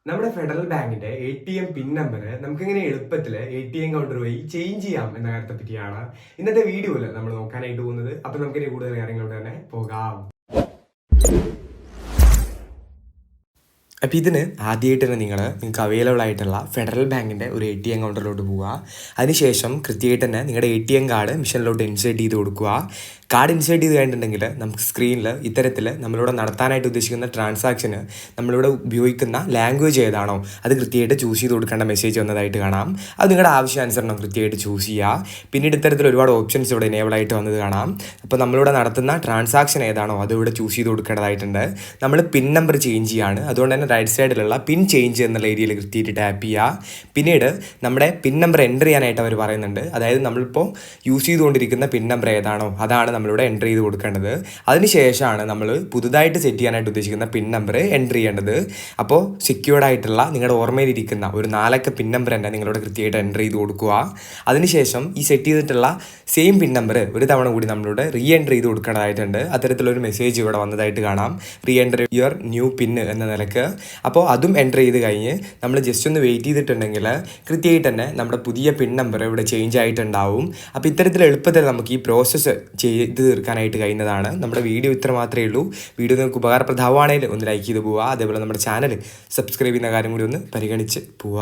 നമ്മുടെ ഫെഡറൽ ബാങ്കിന്റെ ATM pin number നമുക്കിങ്ങനെ എളുപ്പത്തിൽ ATM കൗണ്ടർ വഴി ചേഞ്ച് ചെയ്യാം എന്ന കാര്യത്തെ പറ്റിയാണ് ഇന്നത്തെ വീഡിയോയിൽ നമ്മൾ നോക്കാനായിട്ട് പോകുന്നത്. അപ്പൊ നമുക്കിനി കൂടുതൽ കാര്യങ്ങളോട് തന്നെ പോകാം. അപ്പോൾ ഇതിന് ആദ്യമായിട്ട് തന്നെ നിങ്ങൾക്ക് അവൈലബിൾ ആയിട്ടുള്ള ഫെഡറൽ ബാങ്കിൻ്റെ ഒരു ATM കൗണ്ടറിലോട്ട് പോവുക. അതിനുശേഷം കൃത്യമായിട്ട് തന്നെ നിങ്ങളുടെ ATM കാർഡ് മിഷനിലോട്ട് ഇൻസേർട്ട് ചെയ്ത് കൊടുക്കുക. കാർഡ് ഇൻസേർട്ട് ചെയ്ത് കഴിഞ്ഞിട്ടുണ്ടെങ്കിൽ നമുക്ക് സ്ക്രീനിൽ ഇത്തരത്തിൽ നമ്മളിവിടെ നടത്താനായിട്ട് ഉദ്ദേശിക്കുന്ന ട്രാൻസാക്ഷന് നമ്മളിവിടെ ഉപയോഗിക്കുന്ന ലാംഗ്വേജ് ഏതാണോ അത് കൃത്യമായിട്ട് ചൂസ് ചെയ്ത് കൊടുക്കേണ്ട മെസ്സേജ് വന്നതായിട്ട് കാണാം. അത് നിങ്ങളുടെ ആവശ്യാനുസരണം കൃത്യമായിട്ട് ചൂസ് ചെയ്യുക. പിന്നീട് ഇത്തരത്തിൽ ഒരുപാട് ഓപ്ഷൻസ് ഇവിടെ എനേബിൾ ആയിട്ട് വന്നത് കാണാം. അപ്പോൾ നമ്മളിവിടെ നടത്തുന്ന ട്രാൻസാക്ഷൻ ഏതാണോ അത് ഇവിടെ ചൂസ് ചെയ്ത് കൊടുക്കേണ്ടതായിട്ടുണ്ട്. നമ്മൾ പിൻ നമ്പർ ചേഞ്ച് ചെയ്യാണ്. അതുകൊണ്ട് തന്നെ റൈറ്റ് സൈഡിലുള്ള പിൻ ചേഞ്ച് എന്നുള്ള ഏരിയയിൽ കൃത്യമായിട്ട് ടാപ്പ് ചെയ്യുക. പിന്നീട് നമ്മുടെ പിൻ നമ്പർ എൻ്റർ ചെയ്യാനായിട്ട് അവർ പറയുന്നുണ്ട്. അതായത് നമ്മളിപ്പോൾ യൂസ് ചെയ്തുകൊണ്ടിരിക്കുന്ന പിൻ നമ്പർ ഏതാണോ അതാണ് നമ്മളിവിടെ എൻ്റർ ചെയ്ത് കൊടുക്കേണ്ടത്. അതിനുശേഷമാണ് നമ്മൾ പുതുതായിട്ട് സെറ്റ് ചെയ്യാനായിട്ട് ഉദ്ദേശിക്കുന്ന പിൻ നമ്പർ എൻ്റർ ചെയ്യേണ്ടത്. അപ്പോൾ സെക്യൂർഡ് ആയിട്ടുള്ള നിങ്ങളുടെ ഓർമ്മയിലിരിക്കുന്ന ഒരു 4 അക്ക പിൻ നമ്പർ തന്നെ നിങ്ങളോട് കൃത്യമായിട്ട് എൻ്റർ ചെയ്ത് കൊടുക്കുക. അതിനുശേഷം ഈ സെറ്റ് ചെയ്തിട്ടുള്ള സെയിം പിൻ നമ്പർ ഒരു തവണ കൂടി നമ്മളോട് റീ എൻ്റർ ചെയ്ത് കൊടുക്കേണ്ടതായിട്ടുണ്ട്. അത്തരത്തിലൊരു മെസ്സേജ് ഇവിടെ വന്നതായിട്ട് കാണാം, റീ എൻ്റർ യുവർ ന്യൂ പിൻ എന്ന നിലക്ക്. അപ്പോൾ അതും എൻ്റർ ചെയ്ത് കഴിഞ്ഞ് നമ്മൾ ജസ്റ്റ് ഒന്ന് വെയിറ്റ് ചെയ്തിട്ടുണ്ടെങ്കിൽ കൃത്യമായിട്ട് തന്നെ നമ്മുടെ പുതിയ പിൻ നമ്പർ ഇവിടെ ചേഞ്ച് ആയിട്ടുണ്ടാവും. അപ്പോൾ ഇത്തരത്തിൽ എളുപ്പത്തിൽ നമുക്ക് ഈ പ്രോസസ്സ് ചെയ്ത് തീർക്കാനായിട്ട് കഴിയുന്നതാണ്. നമ്മുടെ വീഡിയോ ഇത്ര മാത്രമേ ഉള്ളൂ. വീഡിയോ നിങ്ങൾക്ക് ഉപകാരപ്രദമാണെങ്കിൽ ഒന്ന് ലൈക്ക് ചെയ്ത് പോവുക. അതേപോലെ നമ്മുടെ ചാനൽ സബ്സ്ക്രൈബ് ചെയ്യുന്ന കാര്യം കൂടി ഒന്ന് പരിഗണിച്ച് പോവുക.